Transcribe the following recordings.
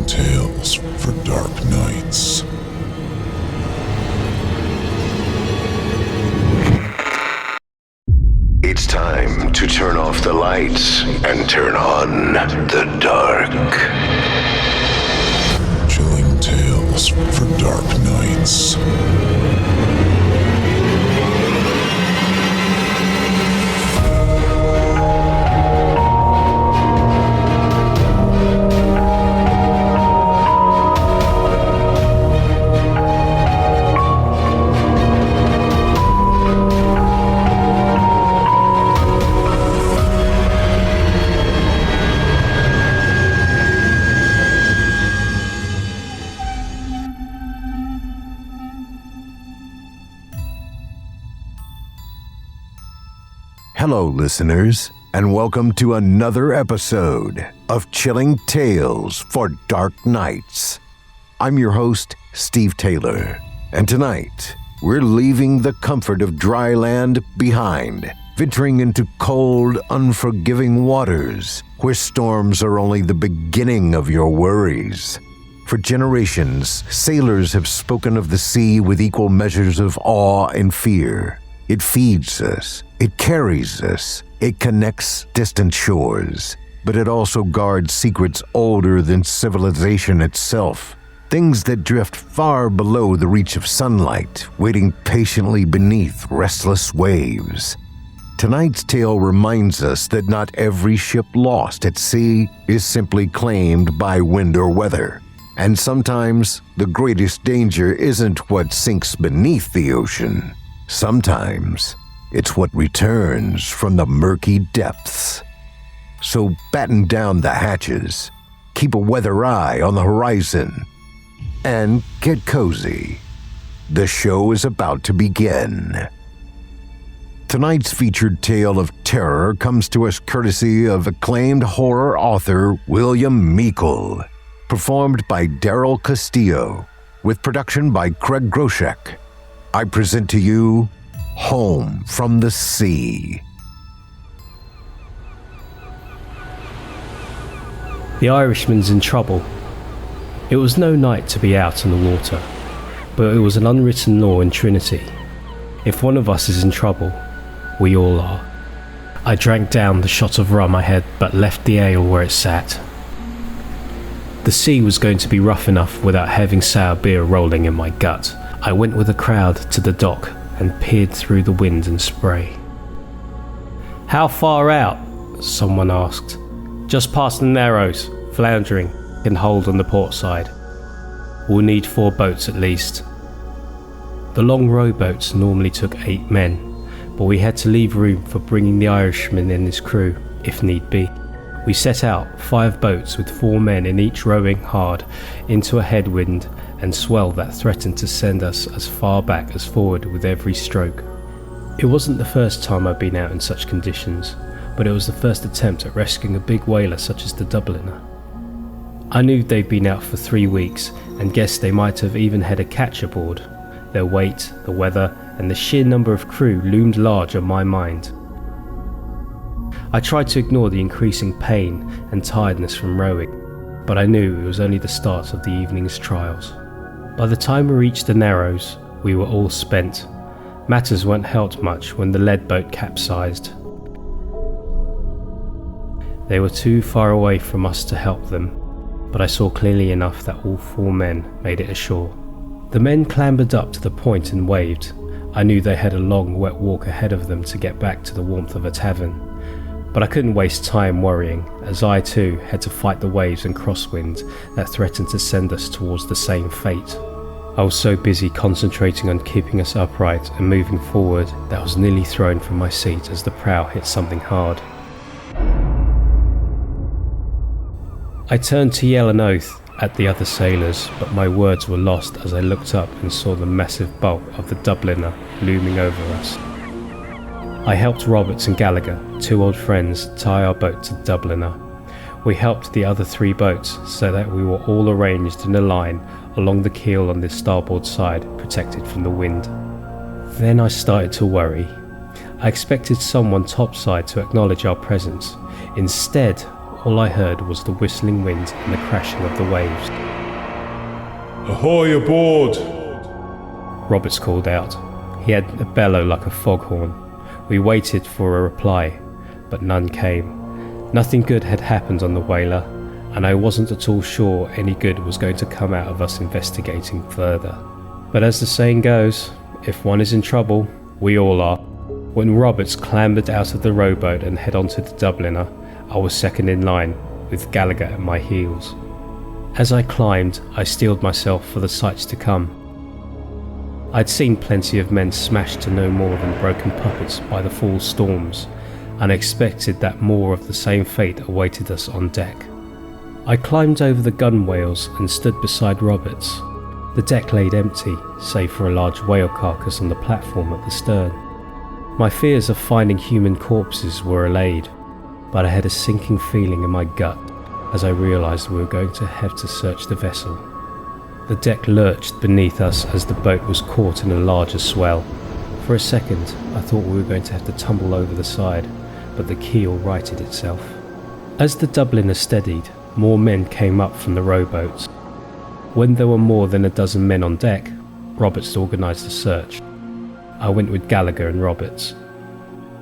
Chilling tales for dark nights. It's time to turn off the lights and turn on the dark. Chilling tales for dark nights. Hello, listeners, and welcome to another episode of Chilling Tales for Dark Nights. I'm your host, Steve Taylor, and tonight we're leaving the comfort of dry land behind, venturing into cold, unforgiving waters where storms are only the beginning of your worries. For generations, sailors have spoken of the sea with equal measures of awe and fear. It feeds us, it carries us, it connects distant shores, but it also guards secrets older than civilization itself. Things that drift far below the reach of sunlight, waiting patiently beneath restless waves. Tonight's tale reminds us that not every ship lost at sea is simply claimed by wind or weather. And sometimes the greatest danger isn't what sinks beneath the ocean. Sometimes it's what returns from the murky depths. So batten down the hatches, keep a weather eye on the horizon, and get cozy. The show is about to begin. Tonight's featured tale of terror comes to us courtesy of acclaimed horror author William Meikle, performed by Daryl Castillo, with production by Craig Groshek. I present to you Home from the Sea. The Irishman's in trouble. It was no night to be out on the water, but it was an unwritten law in Trinity. If one of us is in trouble, we all are. I drank down the shot of rum I had but left the ale where it sat. The sea was going to be rough enough without having sour beer rolling in my gut. I went with the crowd to the dock and peered through the wind and spray. "How far out?" someone asked. "Just past the Narrows, floundering, can hold on the port side. We'll need 4 boats at least." The long rowboats normally took 8 men, but we had to leave room for bringing the Irishman and his crew, if need be. We set out 5 boats with 4 men in each rowing hard into a headwind and swell that threatened to send us as far back as forward with every stroke. It wasn't the first time I'd been out in such conditions, but it was the first attempt at rescuing a big whaler such as the Dubliner. I knew they'd been out for 3 weeks and guessed they might have even had a catch aboard. Their weight, the weather, and the sheer number of crew loomed large on my mind. I tried to ignore the increasing pain and tiredness from rowing, but I knew it was only the start of the evening's trials. By the time we reached the Narrows, we were all spent. Matters weren't helped much when the lead boat capsized. They were too far away from us to help them, but I saw clearly enough that all 4 men made it ashore. The men clambered up to the point and waved. I knew they had a long, wet walk ahead of them to get back to the warmth of a tavern. But I couldn't waste time worrying, as I too had to fight the waves and crosswinds that threatened to send us towards the same fate. I was so busy concentrating on keeping us upright and moving forward that I was nearly thrown from my seat as the prow hit something hard. I turned to yell an oath at the other sailors, but my words were lost as I looked up and saw the massive bulk of the Dubliner looming over us. I helped Roberts and Gallagher, 2 old friends, tie our boat to Dubliner. We helped the other 3 boats so that we were all arranged in a line along the keel on the starboard side, protected from the wind. Then I started to worry. I expected someone topside to acknowledge our presence. Instead, All I heard was the whistling wind and the crashing of the waves. Ahoy aboard! Roberts called out. He had a bellow like a foghorn. We waited for a reply, but none came. Nothing good had happened on the whaler, and I wasn't at all sure any good was going to come out of us investigating further. But as the saying goes, if one is in trouble, we all are. When Roberts clambered out of the rowboat and head onto the Dubliner, I was second in line, with Gallagher at my heels. As I climbed, I steeled myself for the sights to come. I'd seen plenty of men smashed to no more than broken puppets by the fall storms, and expected that more of the same fate awaited us on deck. I climbed over the gunwales and stood beside Roberts. The deck laid empty, save for a large whale carcass on the platform at the stern. My fears of finding human corpses were allayed, but I had a sinking feeling in my gut as I realised we were going to have to search the vessel. The deck lurched beneath us as the boat was caught in a larger swell. For a second, I thought we were going to have to tumble over the side, but the keel righted itself. As the Dubliner steadied, more men came up from the rowboats. When there were more than a dozen men on deck, Roberts organised a search. I went with Gallagher and Roberts.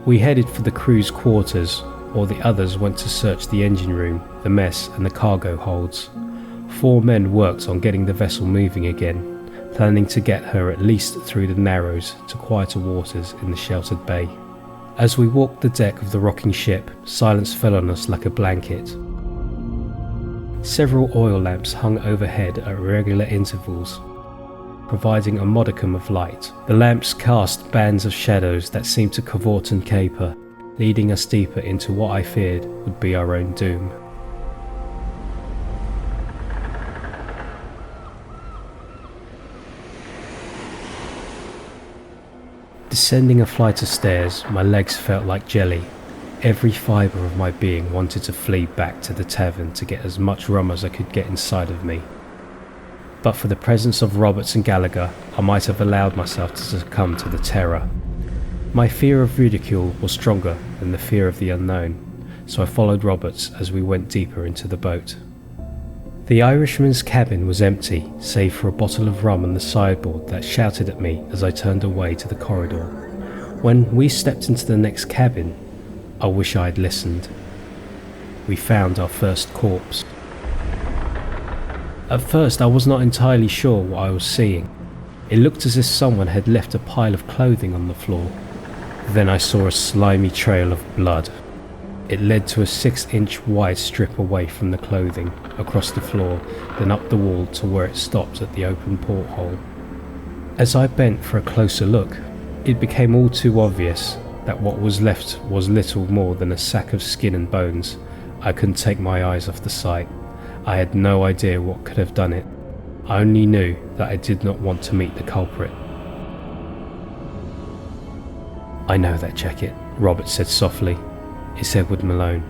We headed for the crew's quarters, while the others went to search the engine room, the mess and the cargo holds. 4 men worked on getting the vessel moving again, planning to get her at least through the Narrows to quieter waters in the sheltered bay. As we walked the deck of the rocking ship, silence fell on us like a blanket. Several oil lamps hung overhead at regular intervals, providing a modicum of light. The lamps cast bands of shadows that seemed to cavort and caper, leading us deeper into what I feared would be our own doom. Descending a flight of stairs, my legs felt like jelly. Every fibre of my being wanted to flee back to the tavern to get as much rum as I could get inside of me. But for the presence of Roberts and Gallagher, I might have allowed myself to succumb to the terror. My fear of ridicule was stronger than the fear of the unknown, so I followed Roberts as we went deeper into the boat. The Irishman's cabin was empty, save for a bottle of rum on the sideboard that shouted at me as I turned away to the corridor. When we stepped into the next cabin, I wish I had listened. We found our first corpse. At first I was not entirely sure what I was seeing. It looked as if someone had left a pile of clothing on the floor. Then I saw a slimy trail of blood. It led to a 6-inch wide strip away from the clothing, across the floor, then up the wall to where it stopped at the open porthole. As I bent for a closer look, it became all too obvious that what was left was little more than a sack of skin and bones. I couldn't take my eyes off the sight. I had no idea what could have done it. I only knew that I did not want to meet the culprit. "I know that jacket," Roberts said softly. "It's Edward Malone."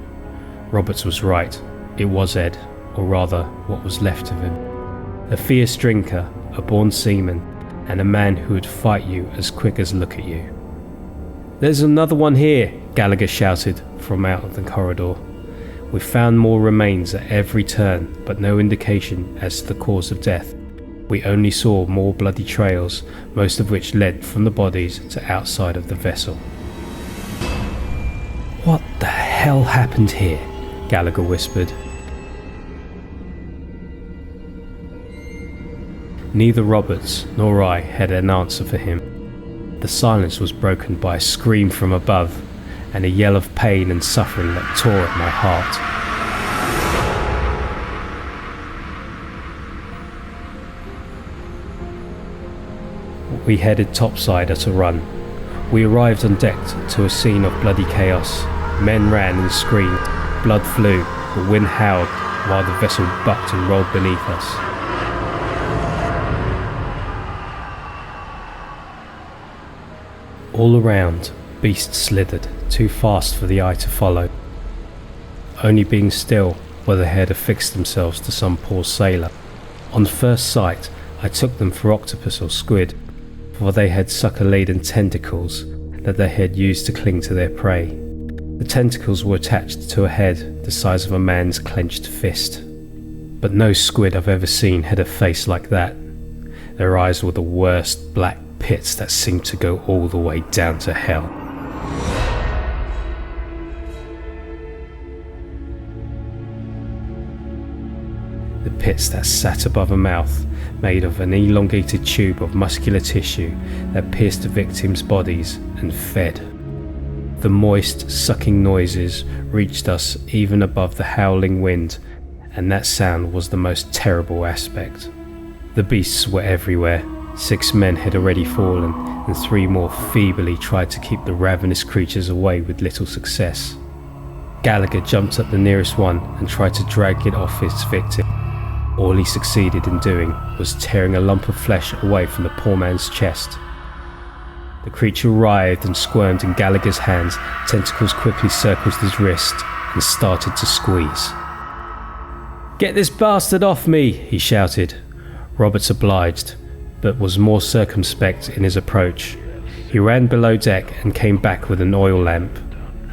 Roberts was right. It was Ed, or rather, what was left of him. A fierce drinker, a born seaman, and a man who would fight you as quick as look at you. "There's another one here," Gallagher shouted from out of the corridor. We found more remains at every turn, but no indication as to the cause of death. We only saw more bloody trails, most of which led from the bodies to outside of the vessel. "What the hell happened here?" Gallagher whispered. Neither Roberts nor I had an answer for him. The silence was broken by a scream from above, and a yell of pain and suffering that tore at my heart. We headed topside at a run. We arrived on deck to a scene of bloody chaos. Men ran and screamed, blood flew, the wind howled while the vessel bucked and rolled beneath us. All around, beasts slithered, too fast for the eye to follow, only being still where they had affixed themselves to some poor sailor. On first sight, I took them for octopus or squid, for they had sucker-laden tentacles that they had used to cling to their prey. The tentacles were attached to a head the size of a man's clenched fist. But no squid I've ever seen had a face like that. Their eyes were the worst black pits that seemed to go all the way down to hell. The pits that sat above a mouth, made of an elongated tube of muscular tissue that pierced the victims' bodies and fed. The moist, sucking noises reached us even above the howling wind, and that sound was the most terrible aspect. The beasts were everywhere. 6 men had already fallen, and 3 more feebly tried to keep the ravenous creatures away with little success. Gallagher jumped at the nearest one and tried to drag it off its victim. All he succeeded in doing was tearing a lump of flesh away from the poor man's chest. The creature writhed and squirmed in Gallagher's hands. Tentacles quickly circled his wrist and started to squeeze. "Get this bastard off me!" he shouted. Roberts obliged, but was more circumspect in his approach. He ran below deck and came back with an oil lamp.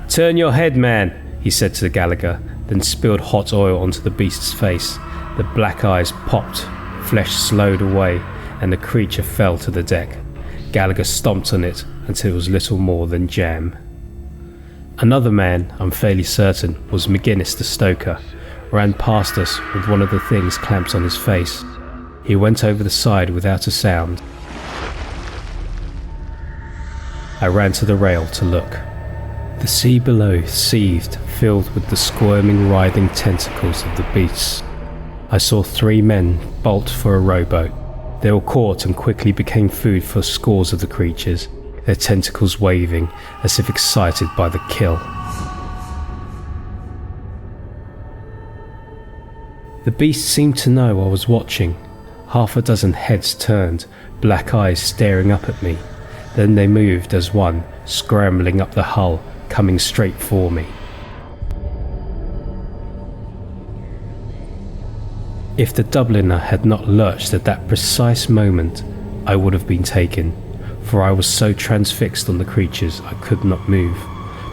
"Turn your head, man," he said to Gallagher, then spilled hot oil onto the beast's face. The black eyes popped, flesh slowed away, and the creature fell to the deck. Gallagher stomped on it until it was little more than jam. Another man, I'm fairly certain, was McGinnis the stoker, ran past us with one of the things clamped on his face. He went over the side without a sound. I ran to the rail to look. The sea below seethed, filled with the squirming, writhing tentacles of the beasts. I saw 3 men bolt for a rowboat. They were caught and quickly became food for scores of the creatures, their tentacles waving as if excited by the kill. The beast seemed to know I was watching. 6 heads turned, black eyes staring up at me. Then they moved as one, scrambling up the hull, coming straight for me. If the Dubliner had not lurched at that precise moment, I would have been taken, for I was so transfixed on the creatures I could not move.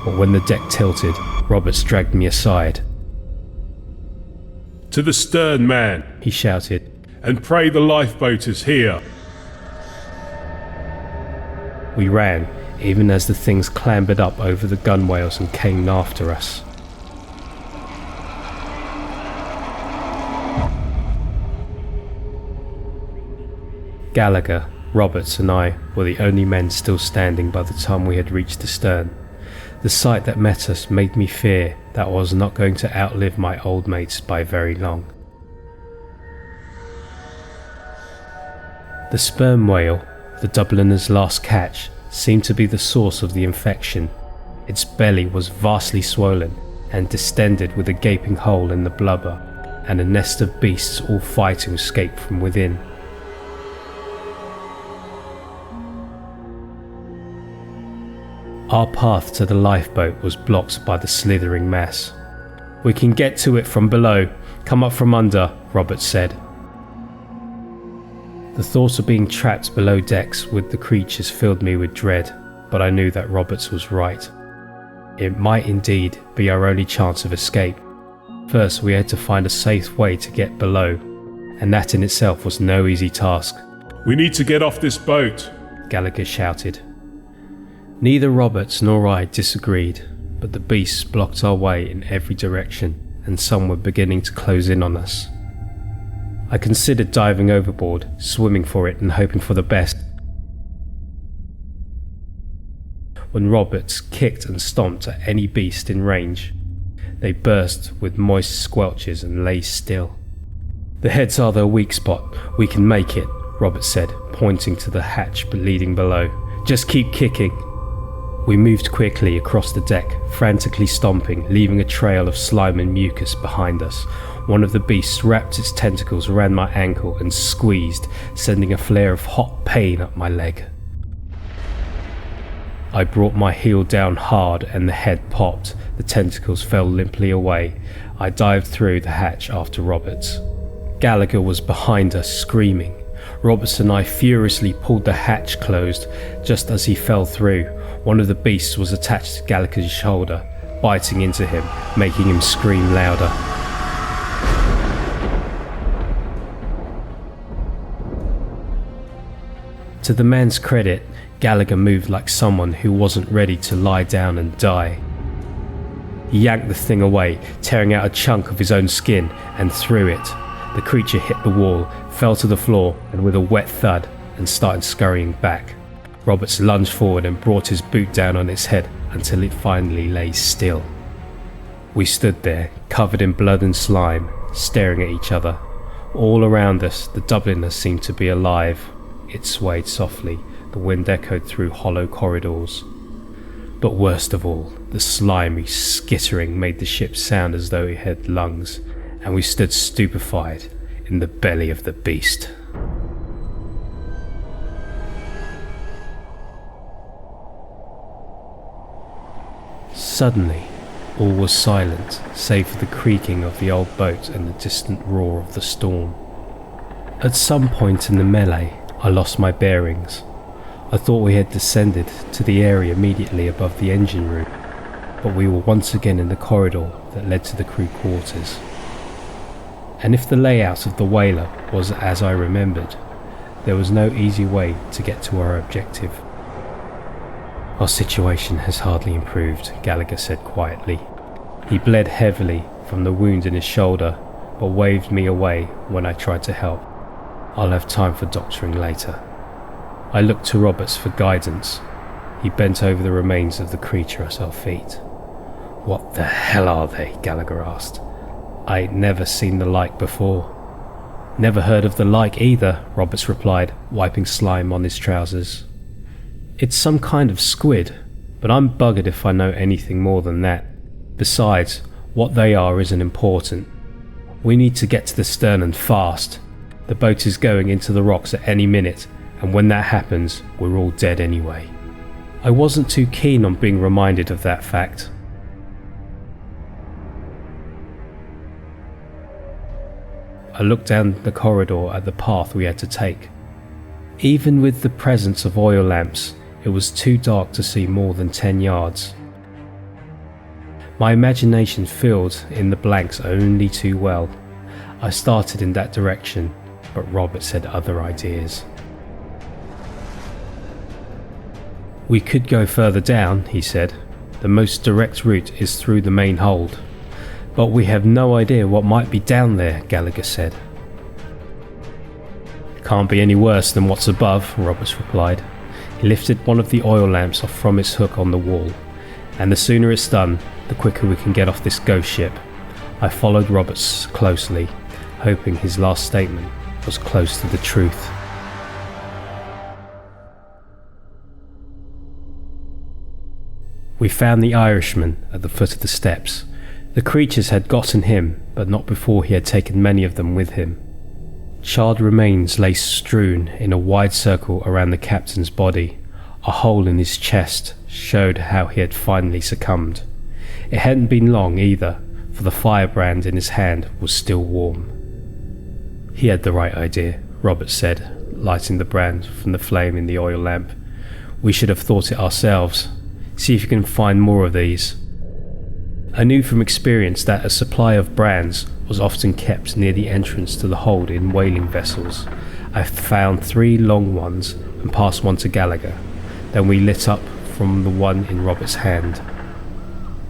But when the deck tilted, Roberts dragged me aside. "To the stern, man," he shouted, "and pray the lifeboat is here." We ran, even as the things clambered up over the gunwales and came after us. Gallagher, Roberts and I were the only men still standing by the time we had reached the stern. The sight that met us made me fear that I was not going to outlive my old mates by very long. The sperm whale, the Dubliner's last catch, seemed to be the source of the infection. Its belly was vastly swollen and distended with a gaping hole in the blubber, and a nest of beasts all fighting escaped from within. Our path to the lifeboat was blocked by the slithering mass. "We can get to it from below. Come up from under," Roberts said. The thought of being trapped below decks with the creatures filled me with dread, but I knew that Roberts was right. It might indeed be our only chance of escape. First, we had to find a safe way to get below, and that in itself was no easy task. "We need to get off this boat," Gallagher shouted. Neither Roberts nor I disagreed, but the beasts blocked our way in every direction, and some were beginning to close in on us. I considered diving overboard, swimming for it and hoping for the best, when Roberts kicked and stomped at any beast in range. They burst with moist squelches and lay still. "The heads are their weak spot. We can make it," Roberts said, pointing to the hatch leading below. "Just keep kicking." We moved quickly across the deck, frantically stomping, leaving a trail of slime and mucus behind us. One of the beasts wrapped its tentacles around my ankle and squeezed, sending a flare of hot pain up my leg. I brought my heel down hard and the head popped. The tentacles fell limply away. I dived through the hatch after Roberts. Gallagher was behind us, screaming. Roberts and I furiously pulled the hatch closed just as he fell through. One of the beasts was attached to Gallagher's shoulder, biting into him, making him scream louder. To the man's credit, Gallagher moved like someone who wasn't ready to lie down and die. He yanked the thing away, tearing out a chunk of his own skin, and threw it. The creature hit the wall, fell to the floor, and with a wet thud, and started scurrying back. Roberts lunged forward and brought his boot down on its head until it finally lay still. We stood there, covered in blood and slime, staring at each other. All around us, the Dubliner seemed to be alive. It swayed softly, the wind echoed through hollow corridors. But worst of all, the slimy skittering made the ship sound as though it had lungs, and we stood stupefied in the belly of the beast. Suddenly, all was silent, save for the creaking of the old boat and the distant roar of the storm. At some point in the melee, I lost my bearings. I thought we had descended to the area immediately above the engine room, but we were once again in the corridor that led to the crew quarters. And if the layout of the whaler was as I remembered, there was no easy way to get to our objective. Our situation has hardly improved, Gallagher said quietly. He bled heavily from the wound in his shoulder, but waved me away when I tried to help. I'll have time for doctoring later. I looked to Roberts for guidance. He bent over the remains of the creature at our feet. "What the hell are they?" Gallagher asked. "I'd never seen the like before." "Never heard of the like either," Roberts replied, wiping slime on his trousers. "It's some kind of squid, but I'm buggered if I know anything more than that. Besides, what they are isn't important. We need to get to the stern and fast. The boat is going into the rocks at any minute, and when that happens, we're all dead anyway." I wasn't too keen on being reminded of that fact. I looked down the corridor at the path we had to take. Even with the presence of oil lamps, it was too dark to see more than 10 yards. My imagination filled in the blanks only too well. I started in that direction, but Roberts had other ideas. "We could go further down," he said. "The most direct route is through the main hold." "But we have no idea what might be down there," Gallagher said. "Can't be any worse than what's above," Roberts replied. He lifted one of the oil lamps off from its hook on the wall, "and the sooner it's done, the quicker we can get off this ghost ship." I followed Roberts closely, hoping his last statement was close to the truth. We found the Irishman at the foot of the steps. The creatures had gotten him, but not before he had taken many of them with him. Charred remains lay strewn in a wide circle around the captain's body. A hole in his chest showed how he had finally succumbed. It hadn't been long either, for the firebrand in his hand was still warm. "He had the right idea," Roberts said, lighting the brand from the flame in the oil lamp. "We should have thought it ourselves. See if you can find more of these." I knew from experience that a supply of brands was often kept near the entrance to the hold in whaling vessels. I found 3 long ones and passed one to Gallagher. Then we lit up from the one in Robert's hand.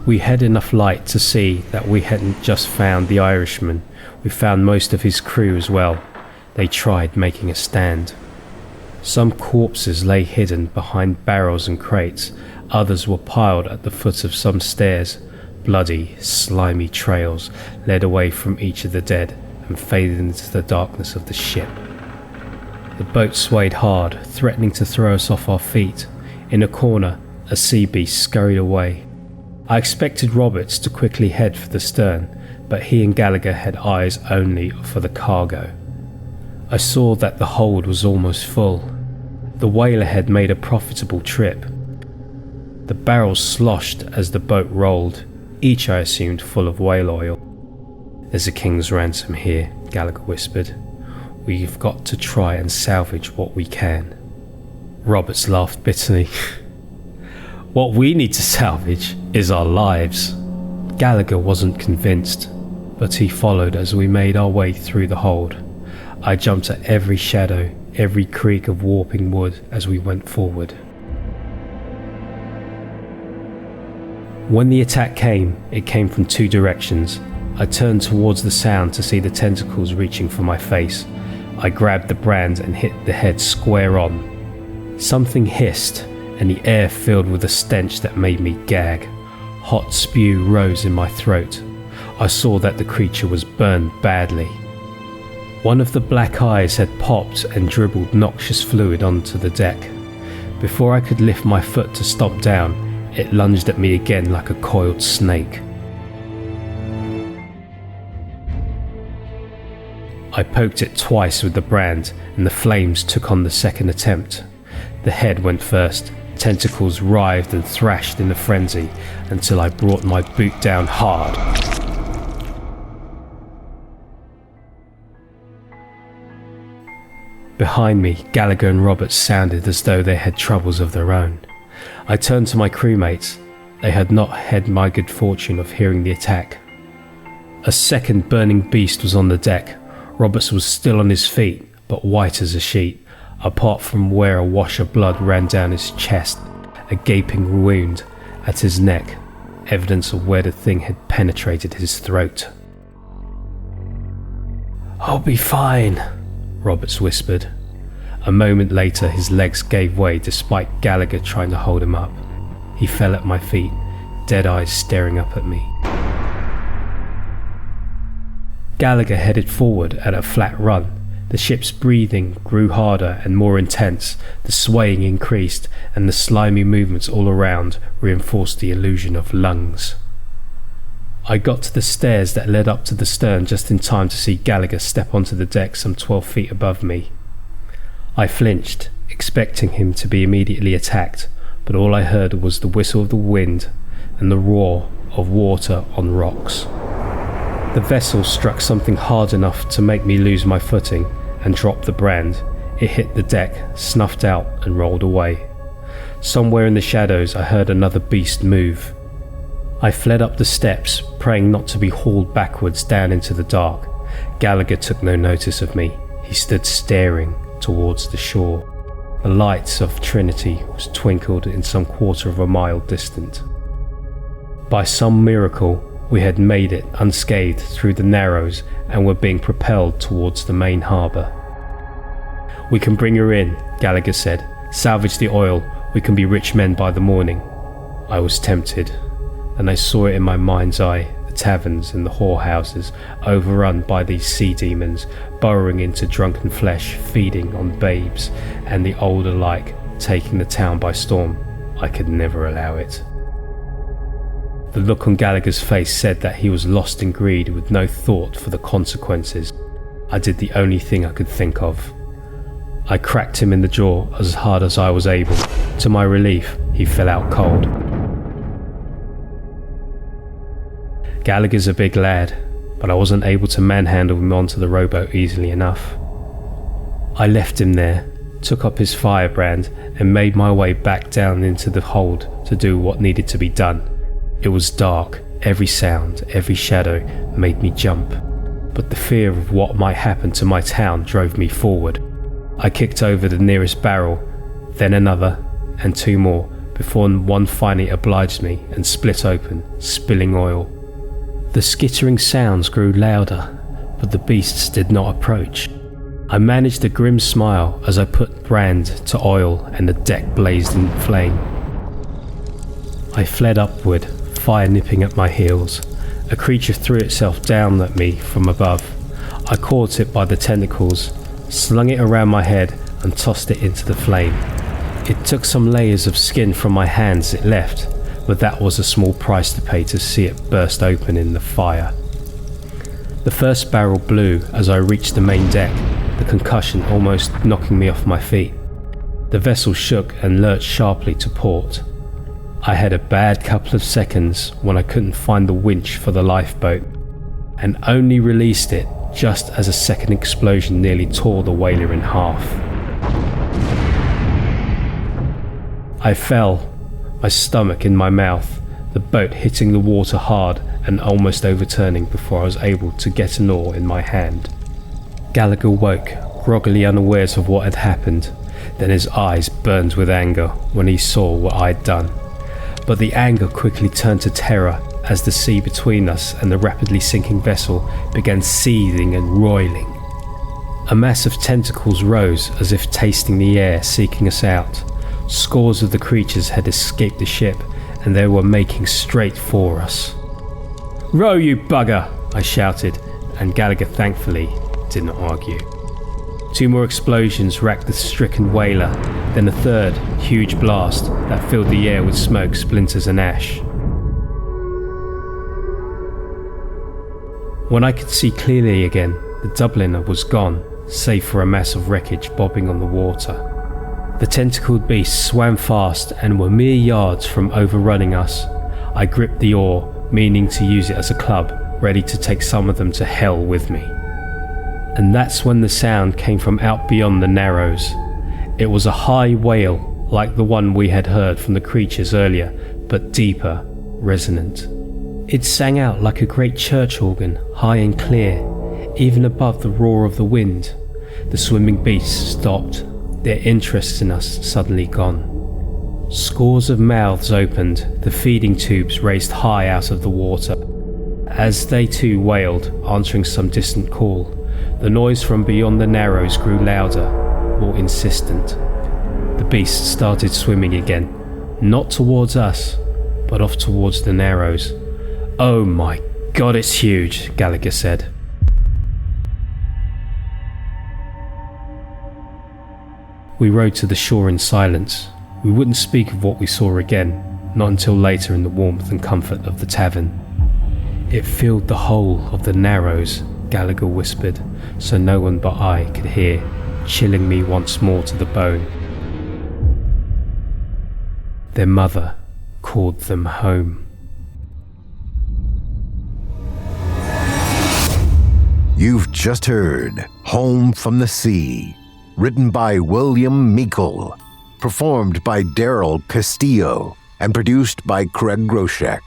We had enough light to see that we hadn't just found the Irishman, we found most of his crew as well. They tried making a stand. Some corpses lay hidden behind barrels and crates, others were piled at the foot of some stairs. Bloody, slimy trails led away from each of the dead and faded into the darkness of the ship. The boat swayed hard, threatening to throw us off our feet. In a corner, a sea beast scurried away. I expected Roberts to quickly head for the stern, but he and Gallagher had eyes only for the cargo. I saw that the hold was almost full. The whaler had made a profitable trip. The barrels sloshed as the boat rolled, each I assumed full of whale oil. "There's a king's ransom here," Gallagher whispered. "We've got to try and salvage what we can." Roberts laughed bitterly. "What we need to salvage is our lives. Gallagher wasn't convinced, but he followed as we made our way through the hold. I jumped at every shadow, every creak of warping wood as we went forward. When the attack came, it came from two directions. I turned towards the sound to see the tentacles reaching for my face. I grabbed the brand and hit the head square on. Something hissed, and the air filled with a stench that made me gag. Hot spew rose in my throat. I saw that the creature was burned badly. One of the black eyes had popped and dribbled noxious fluid onto the deck. Before I could lift my foot to stomp down, it lunged at me again like a coiled snake. I poked it twice with the brand, and the flames took on the second attempt. The head went first. Tentacles writhed and thrashed in a frenzy until I brought my boot down hard. Behind me, Gallagher and Roberts sounded as though they had troubles of their own. I turned to my crewmates. They had not had my good fortune of hearing the attack. A second burning beast was on the deck. Roberts was still on his feet, but white as a sheet, apart from where a wash of blood ran down his chest, a gaping wound at his neck, evidence of where the thing had penetrated his throat. "I'll be fine," Roberts whispered. A moment later his legs gave way despite Gallagher trying to hold him up. He fell at my feet, dead eyes staring up at me. Gallagher headed forward at a flat run. The ship's breathing grew harder and more intense, the swaying increased, and the slimy movements all around reinforced the illusion of lungs. I got to the stairs that led up to the stern just in time to see Gallagher step onto the deck some 12 feet above me. I flinched, expecting him to be immediately attacked, but all I heard was the whistle of the wind and the roar of water on rocks. The vessel struck something hard enough to make me lose my footing and drop the brand. It hit the deck, snuffed out and rolled away. Somewhere in the shadows I heard another beast move. I fled up the steps, praying not to be hauled backwards down into the dark. Gallagher took no notice of me. He stood staring towards the shore. The lights of Trinity was twinkled in some quarter of a mile distant. By some miracle, we had made it unscathed through the narrows and were being propelled towards the main harbour. "We can bring her in," Gallagher said. "Salvage the oil. We can be rich men by the morning." I was tempted, and I saw it in my mind's eye, the taverns and the whorehouses overrun by these sea demons, burrowing into drunken flesh, feeding on babes, and the old alike taking the town by storm. I could never allow it. The look on Gallagher's face said that he was lost in greed with no thought for the consequences. I did the only thing I could think of. I cracked him in the jaw as hard as I was able. To my relief, he fell out cold. Gallagher's a big lad, but I wasn't able to manhandle him onto the rowboat easily enough. I left him there, took up his firebrand, and made my way back down into the hold to do what needed to be done. It was dark. Every sound, every shadow made me jump, but the fear of what might happen to my town drove me forward. I kicked over the nearest barrel, then another, and two more, before one finally obliged me and split open, spilling oil. The skittering sounds grew louder, but the beasts did not approach. I managed a grim smile as I put brand to oil and the deck blazed in flame. I fled upward, fire nipping at my heels. A creature threw itself down at me from above. I caught it by the tentacles, slung it around my head and tossed it into the flame. It took some layers of skin from my hands it left, but that was a small price to pay to see it burst open in the fire. The first barrel blew as I reached the main deck, the concussion almost knocking me off my feet. The vessel shook and lurched sharply to port. I had a bad couple of seconds when I couldn't find the winch for the lifeboat, and only released it just as a second explosion nearly tore the whaler in half. I fell, my stomach in my mouth, the boat hitting the water hard and almost overturning before I was able to get an oar in my hand. Gallagher woke, groggily unawares of what had happened. Then his eyes burned with anger when he saw what I had done. But the anger quickly turned to terror as the sea between us and the rapidly sinking vessel began seething and roiling. A mass of tentacles rose as if tasting the air, seeking us out. Scores of the creatures had escaped the ship and they were making straight for us. "Row, you bugger!" I shouted, and Gallagher thankfully did not argue. 2 more explosions racked the stricken whaler, then a third, huge blast that filled the air with smoke, splinters and ash. When I could see clearly again, the Dubliner was gone, save for a mass of wreckage bobbing on the water. The tentacled beasts swam fast and were mere yards from overrunning us. I gripped the oar, meaning to use it as a club, ready to take some of them to hell with me. And that's when the sound came from out beyond the Narrows. It was a high wail, like the one we had heard from the creatures earlier, but deeper, resonant. It sang out like a great church organ, high and clear, even above the roar of the wind. The swimming beasts stopped, their interest in us suddenly gone. Scores of mouths opened, the feeding tubes raised high out of the water. As they too wailed, answering some distant call, the noise from beyond the Narrows grew louder, more insistent. The beasts started swimming again, not towards us, but off towards the Narrows. "Oh my God, it's huge," Gallagher said. We rowed to the shore in silence. We wouldn't speak of what we saw again, not until later in the warmth and comfort of the tavern. "It filled the whole of the Narrows," Gallagher whispered, so no one but I could hear, chilling me once more to the bone. Their mother called them home. You've just heard Home from the Sea, written by William Meikle, performed by Daryl Castillo, and produced by Craig Groshek.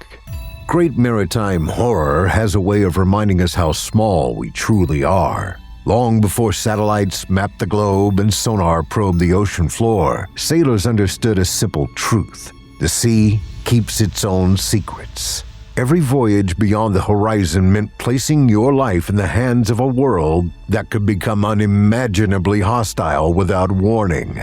Great maritime horror has a way of reminding us how small we truly are. Long before satellites mapped the globe and sonar probed the ocean floor, sailors understood a simple truth: the sea keeps its own secrets. Every voyage beyond the horizon meant placing your life in the hands of a world that could become unimaginably hostile without warning.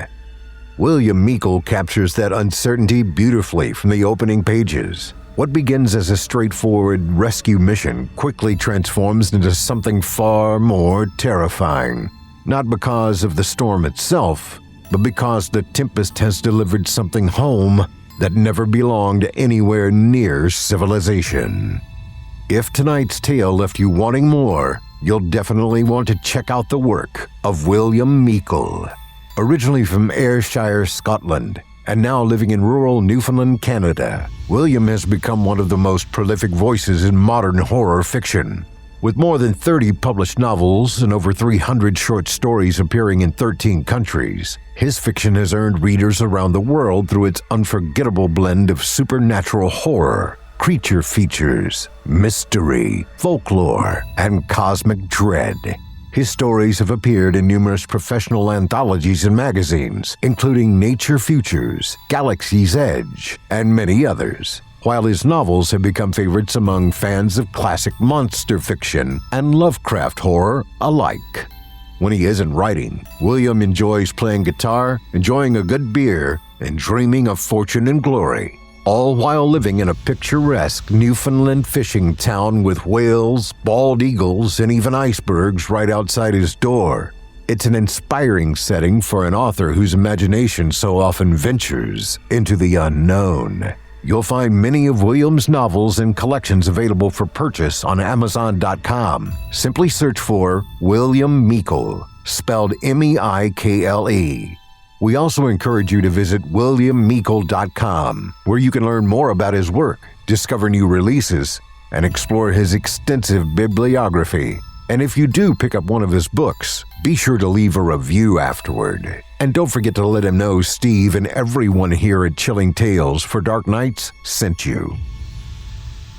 William Meikle captures that uncertainty beautifully from the opening pages. What begins as a straightforward rescue mission quickly transforms into something far more terrifying. Not because of the storm itself, but because the tempest has delivered something home that never belonged anywhere near civilization. If tonight's tale left you wanting more, you'll definitely want to check out the work of William Meikle. Originally from Ayrshire, Scotland, and now living in rural Newfoundland, Canada, William has become one of the most prolific voices in modern horror fiction. With more than 30 published novels and over 300 short stories appearing in 13 countries, his fiction has earned readers around the world through its unforgettable blend of supernatural horror, creature features, mystery, folklore, and cosmic dread. His stories have appeared in numerous professional anthologies and magazines, including Nature Futures, Galaxy's Edge, and many others, while his novels have become favorites among fans of classic monster fiction and Lovecraft horror alike. When he isn't writing, William enjoys playing guitar, enjoying a good beer, and dreaming of fortune and glory, all while living in a picturesque Newfoundland fishing town with whales, bald eagles, and even icebergs right outside his door. It's an inspiring setting for an author whose imagination so often ventures into the unknown. You'll find many of William's novels and collections available for purchase on Amazon.com. Simply search for William Meikle, spelled M-E-I-K-L-E. We also encourage you to visit WilliamMeikle.com, where you can learn more about his work, discover new releases, and explore his extensive bibliography. And if you do pick up one of his books, be sure to leave a review afterward. And don't forget to let him know Steve and everyone here at Chilling Tales for Dark Nights sent you.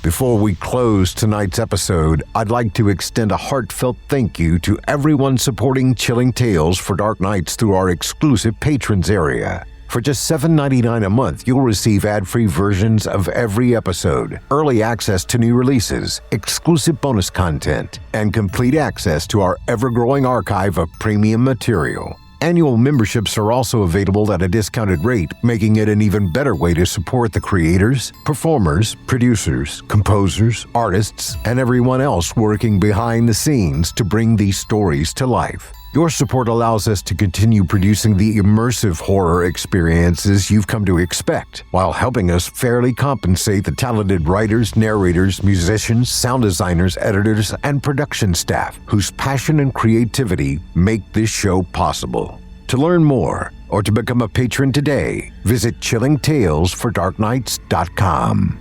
Before we close tonight's episode, I'd like to extend a heartfelt thank you to everyone supporting Chilling Tales for Dark Nights through our exclusive patrons area. For just $7.99 a month, you'll receive ad-free versions of every episode, early access to new releases, exclusive bonus content, and complete access to our ever-growing archive of premium material. Annual memberships are also available at a discounted rate, making it an even better way to support the creators, performers, producers, composers, artists, and everyone else working behind the scenes to bring these stories to life. Your support allows us to continue producing the immersive horror experiences you've come to expect, while helping us fairly compensate the talented writers, narrators, musicians, sound designers, editors, and production staff whose passion and creativity make this show possible. To learn more or to become a patron today, visit chillingtalesfordarknights.com.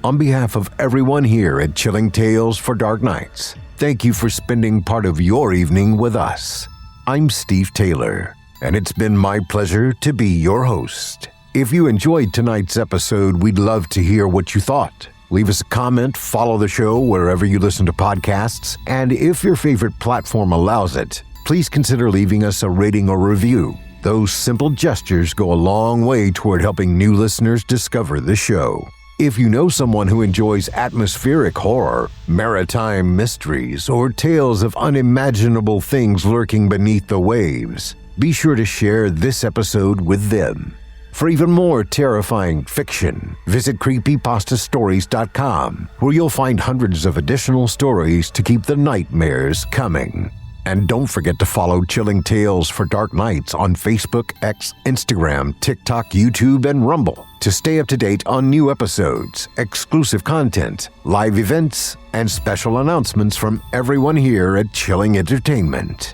On behalf of everyone here at Chilling Tales for Dark Nights, thank you for spending part of your evening with us. I'm Steve Taylor, and it's been my pleasure to be your host. If you enjoyed tonight's episode, we'd love to hear what you thought. Leave us a comment, follow the show wherever you listen to podcasts, and if your favorite platform allows it, please consider leaving us a rating or review. Those simple gestures go a long way toward helping new listeners discover the show. If you know someone who enjoys atmospheric horror, maritime mysteries, or tales of unimaginable things lurking beneath the waves, be sure to share this episode with them. For even more terrifying fiction, visit creepypastastories.com, where you'll find hundreds of additional stories to keep the nightmares coming. And don't forget to follow Chilling Tales for Dark Nights on Facebook, X, Instagram, TikTok, YouTube, and Rumble to stay up to date on new episodes, exclusive content, live events, and special announcements from everyone here at Chilling Entertainment.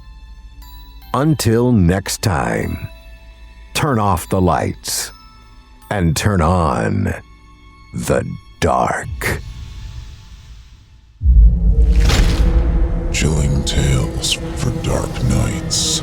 Until next time, turn off the lights and turn on the dark. Chilling Tales for Dark Nights.